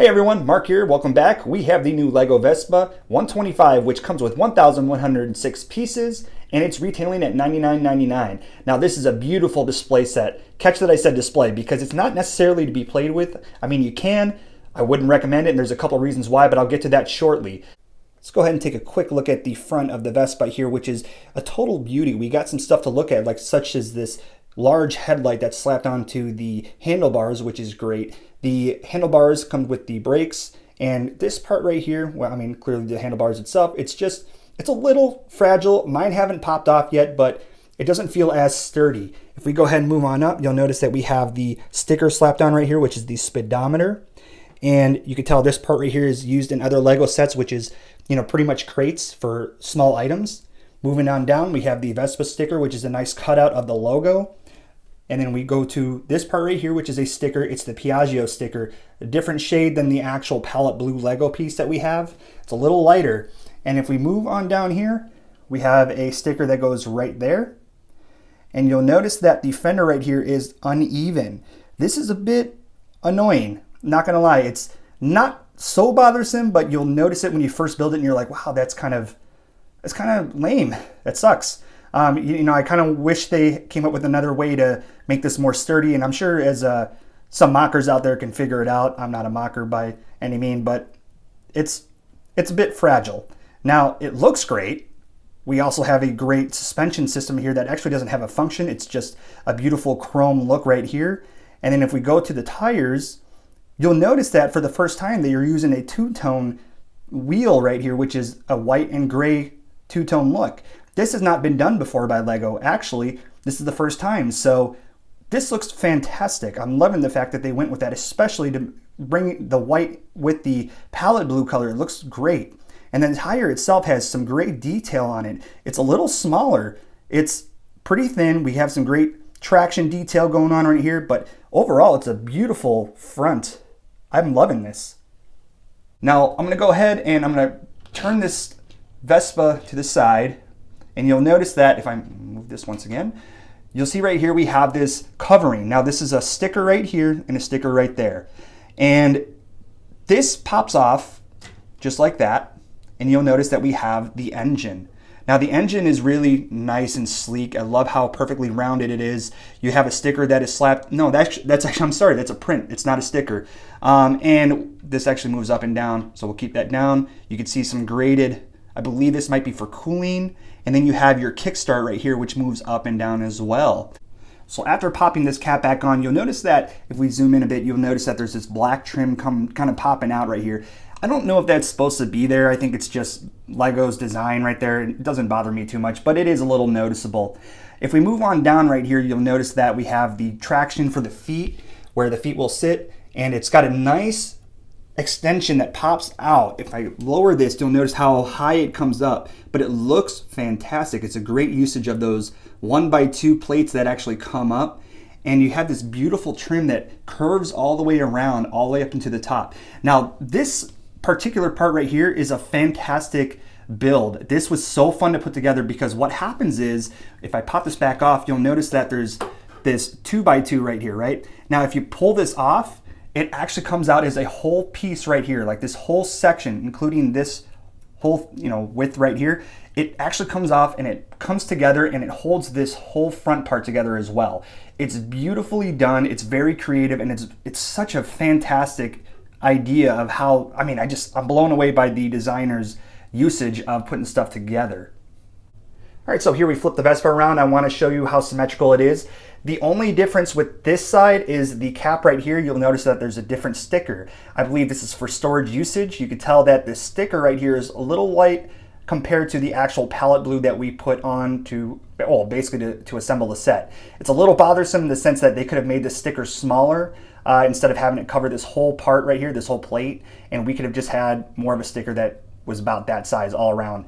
Hey everyone, Mark here, welcome back. We have the new LEGO Vespa 125, which comes with 1,106 pieces, and it's retailing at $99.99. Now this is a beautiful display set. Catch that I said display, because it's not necessarily to be played with. I mean, you can. I wouldn't recommend it, and there's a couple reasons why, but I'll get to that shortly. Let's go ahead and take a quick look at the front of the Vespa here, which is a total beauty. We got some stuff to look at, like such as this large headlight that's slapped onto the handlebars, which is great. The handlebars come with the brakes, and this part right here, well, I mean, clearly the handlebars itself, it's a little fragile. Mine haven't popped off yet, but it doesn't feel as sturdy. If we go ahead and move on up, you'll notice that we have the sticker slapped on right here, which is the speedometer. And you can tell this part right here is used in other LEGO sets, which is, pretty much crates for small items. Moving on down, we have the Vespa sticker, which is a nice cutout of the logo. And then we go to this part right here, which is a sticker. It's the Piaggio sticker, a different shade than the actual palette blue Lego piece that we have. It's a little lighter. And if we move on down here, we have a sticker that goes right there. And you'll notice that the fender right here is uneven. This is a bit annoying, not gonna lie. It's not so bothersome, but you'll notice it when you first build it and you're like, wow, that's kind of lame. That sucks. I kind of wish they came up with another way to make this more sturdy, and I'm sure as some mockers out there can figure it out. I'm not a mocker by any mean, but it's a bit fragile. Now, it looks great. We also have a great suspension system here that actually doesn't have a function. It's just a beautiful chrome look right here. And then if we go to the tires, you'll notice that for the first time they are using a two-tone wheel right here, which is a white and gray two-tone look. This has not been done before by LEGO. Actually, this is the first time. So this looks fantastic. I'm loving the fact that they went with that, especially to bring the white with the palette blue color. It looks great. And then the tire itself has some great detail on it. It's a little smaller. It's pretty thin. We have some great traction detail going on right here, but overall, it's a beautiful front. I'm loving this. Now, I'm gonna go ahead and I'm gonna turn this Vespa to the side. And you'll notice that if I move this once again, you'll see right here we have this covering. Now this is a sticker right here and a sticker right there. And this pops off just like that. And you'll notice that we have the engine. Now the engine is really nice and sleek. I love how perfectly rounded it is. You have a sticker that is slapped. No, that's actually, I'm sorry, that's a print. It's not a sticker. And this actually moves up and down. So we'll keep that down. You can see some graded, I believe this might be for cooling. And then you have your kickstart right here, which moves up and down as well. So after popping this cap back on, you'll notice that if we zoom in a bit, you'll notice that there's this black trim kind of popping out right here. I don't know if that's supposed to be there. I think it's just LEGO's design right there. It doesn't bother me too much, but it is a little noticeable. If we move on down right here, you'll notice that we have the traction for the feet, where the feet will sit, and it's got a nice extension that pops out. If I lower this, you'll notice how high it comes up, but it looks fantastic. It's a great usage of those 1x2 plates that actually come up, and you have this beautiful trim that curves all the way around, all the way up into the top. Now, this particular part right here is a fantastic build. This was so fun to put together because what happens is, if I pop this back off, you'll notice that there's this 2x2 right here, right? Now, if you pull this off, it actually comes out as a whole piece right here, like this whole section, including this whole, width right here. It actually comes off and it comes together and it holds this whole front part together as well. It's beautifully done. It's very creative, and it's such a fantastic idea of how, I'm blown away by the designer's usage of putting stuff together. All right, so here we flip the Vespa around. I want to show you how symmetrical it is. The only difference with this side is the cap right here. You'll notice that there's a different sticker. I believe this is for storage usage. You can tell that this sticker right here is a little light compared to the actual palette blue that we put on to, basically to assemble the set. It's a little bothersome in the sense that they could have made the sticker smaller instead of having it cover this whole part right here, this whole plate, and we could have just had more of a sticker that was about that size all around.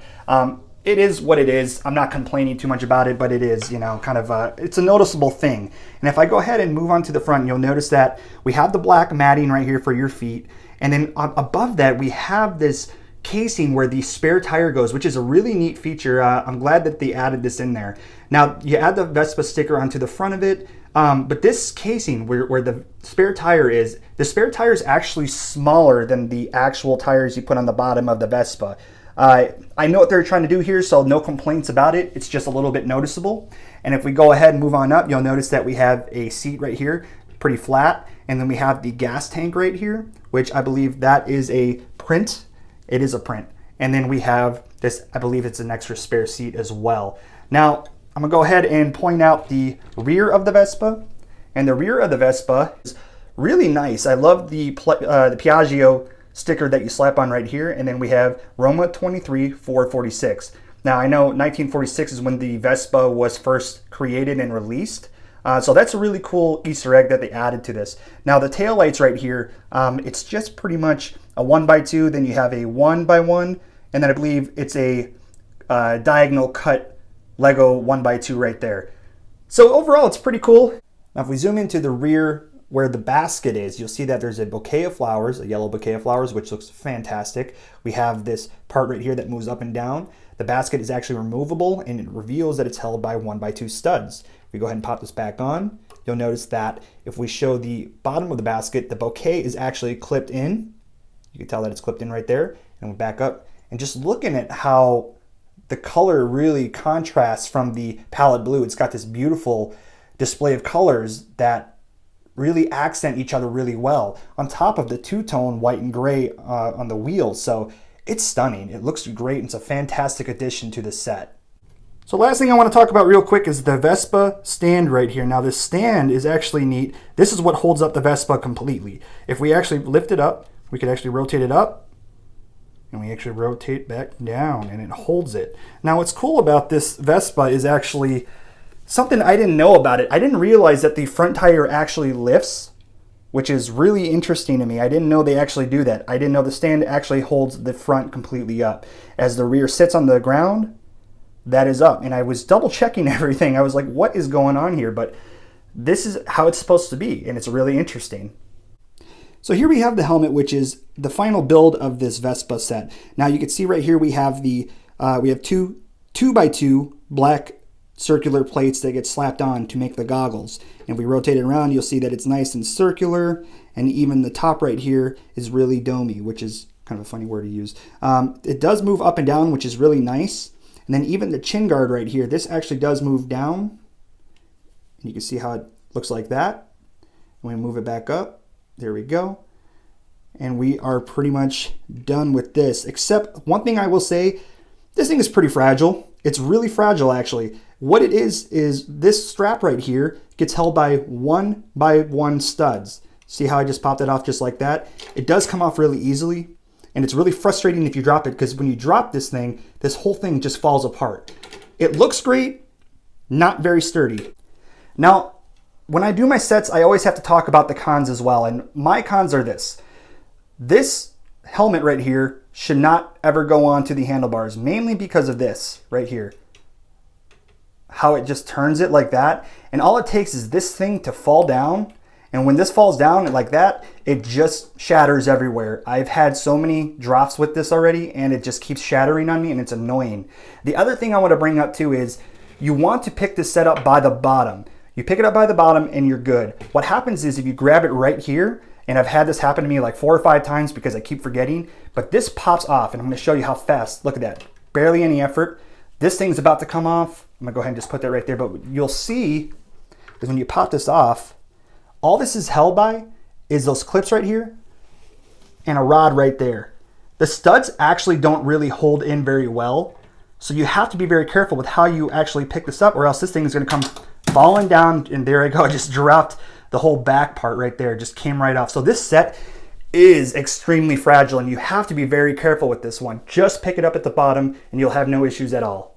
It is what it is. I'm not complaining too much about it, but it is, it's a noticeable thing. And if I go ahead and move on to the front, you'll notice that we have the black matting right here for your feet. And then above that, we have this casing where the spare tire goes, which is a really neat feature. I'm glad that they added this in there. Now, you add the Vespa sticker onto the front of it. But this casing where the spare tire is, the spare tire is actually smaller than the actual tires you put on the bottom of the Vespa. I know what they're trying to do here, so no complaints about it. It's just a little bit noticeable. And if we go ahead and move on up, you'll notice that we have a seat right here, pretty flat. And then we have the gas tank right here, which I believe that is a print. It is a print. And then we have this, I believe it's an extra spare seat as well. Now, I'm gonna go ahead and point out the rear of the Vespa. And the rear of the Vespa is really nice. I love the Piaggio sticker that you slap on right here. And then we have Roma 23 446. Now, I know 1946 is when the Vespa was first created and released. So that's a really cool Easter egg that they added to this. Now the taillights right here, it's just pretty much a 1x2, then you have a 1x1, and then I believe it's a diagonal cut Lego 1x2 right there. So overall, it's pretty cool. Now if we zoom into the rear where the basket is, you'll see that there's a bouquet of flowers, a yellow bouquet of flowers, which looks fantastic. We have this part right here that moves up and down. The basket is actually removable, and it reveals that it's held by 1x2 studs. If we go ahead and pop this back on, you'll notice that if we show the bottom of the basket, the bouquet is actually clipped in. You can tell that it's clipped in right there. And we'll back up. And just looking at how the color really contrasts from the palette blue, it's got this beautiful display of colors that really accent each other really well on top of the two-tone white and gray on the wheels. So it's stunning. It looks great. It's a fantastic addition to the set. So last thing I want to talk about real quick is the Vespa Stand right here. Now this stand is actually neat. This is what holds up the Vespa completely. If we actually lift it up, we could actually rotate it up, and we actually rotate back down, and it holds it. Now what's cool about this Vespa is actually something I didn't know about it. I didn't realize that the front tire actually lifts, which is really interesting to me. I didn't know they actually do that. I didn't know the stand actually holds the front completely up. As the rear sits on the ground, that is up. And I was double checking everything. I was like, what is going on here? But this is how it's supposed to be, and it's really interesting. So here we have the helmet, which is the final build of this Vespa set. Now you can see right here we have the we have two 2x2 black circular plates that get slapped on to make the goggles. And if we rotate it around, you'll see that it's nice and circular, and even the top right here is really domey, which is kind of a funny word to use. It does move up and down, which is really nice. And then even the chin guard right here, this actually does move down. And you can see how it looks like that. And we move it back up. There we go. And we are pretty much done with this. Except one thing I will say, this thing is pretty fragile. It's really fragile, actually. What it is this strap right here gets held by 1x1 studs. See how I just popped it off just like that? It does come off really easily. And it's really frustrating if you drop it, because when you drop this thing, this whole thing just falls apart. It looks great, not very sturdy. Now, when I do my sets, I always have to talk about the cons as well. And my cons are this. This helmet right here should not ever go on to the handlebars, mainly because of this right here. How it just turns it like that. And all it takes is this thing to fall down. And when this falls down like that, it just shatters everywhere. I've had so many drops with this already, and it just keeps shattering on me, and it's annoying. The other thing I want to bring up too is you want to pick this set up by the bottom. You pick it up by the bottom and you're good. What happens is if you grab it right here, and I've had this happen to me like 4 or 5 times because I keep forgetting, but this pops off, and I'm going to show you how fast. Look at that. Barely any effort. This thing's about to come off. I'm going to go ahead and just put that right there, but you'll see is when you pop this off, all this is held by is those clips right here and a rod right there. The studs actually don't really hold in very well, so you have to be very careful with how you actually pick this up, or else this thing is going to come falling down, and there I go. I just dropped the whole back part right there. It just came right off. So this set is extremely fragile, and you have to be very careful with this one. Just pick it up at the bottom and you'll have no issues at all.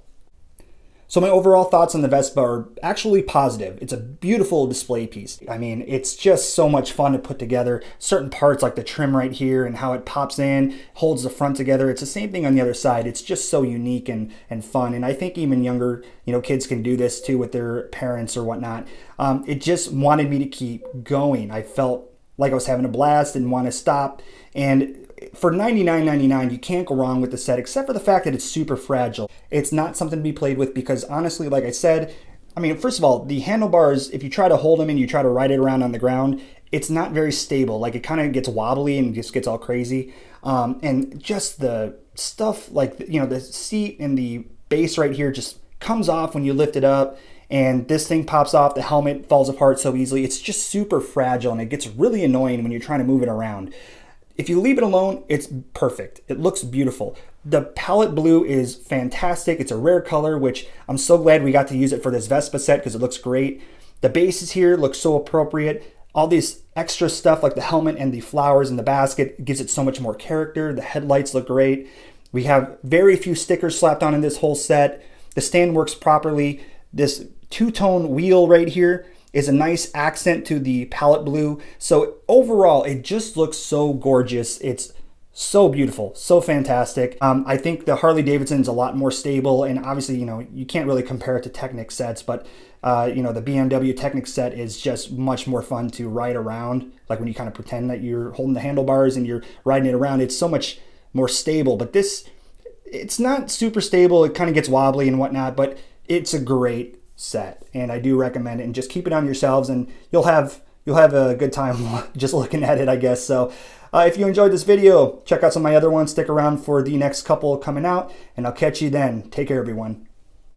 So my overall thoughts on the Vespa are actually positive. It's a beautiful display piece. I mean, it's just so much fun to put together. Certain parts like the trim right here and how it pops in, holds the front together. It's the same thing on the other side. It's just so unique and fun. And I think even younger, kids can do this too with their parents or whatnot. It just wanted me to keep going. I felt like I was having a blast, didn't want to stop. And for $99.99, you can't go wrong with the set, except for the fact that it's super fragile. It's not something to be played with because honestly, like I said, I mean, first of all, the handlebars, if you try to hold them and you try to ride it around on the ground, it's not very stable. Like, it kind of gets wobbly and just gets all crazy. And just the stuff, like, you know, the seat and the base right here just comes off when you lift it up, and this thing pops off. The helmet falls apart so easily. It's just super fragile, and it gets really annoying when you're trying to move it around. If you leave it alone, it's perfect. It looks beautiful. The palette blue is fantastic. It's a rare color, which I'm so glad we got to use it for this Vespa set because it looks great. The bases here look so appropriate. All this extra stuff like the helmet and the flowers in the basket gives it so much more character. The headlights look great. We have very few stickers slapped on in this whole set. The stand works properly. This two-tone wheel right here is a nice accent to the palette blue. So overall, it just looks so gorgeous. It's so beautiful, so fantastic. I think the Harley Davidson's a lot more stable, and obviously, you know, you can't really compare it to Technic sets, but you know, the BMW Technic set is just much more fun to ride around. Like when you kind of pretend that you're holding the handlebars and you're riding it around, it's so much more stable. But this, it's not super stable. It kind of gets wobbly and whatnot, but it's a great set, and I do recommend it. And just keep it on yourselves, and you'll have a good time just looking at it, I guess. So if you enjoyed this video, check out some of my other ones. Stick around for the next couple coming out, and I'll catch you then. Take care, everyone.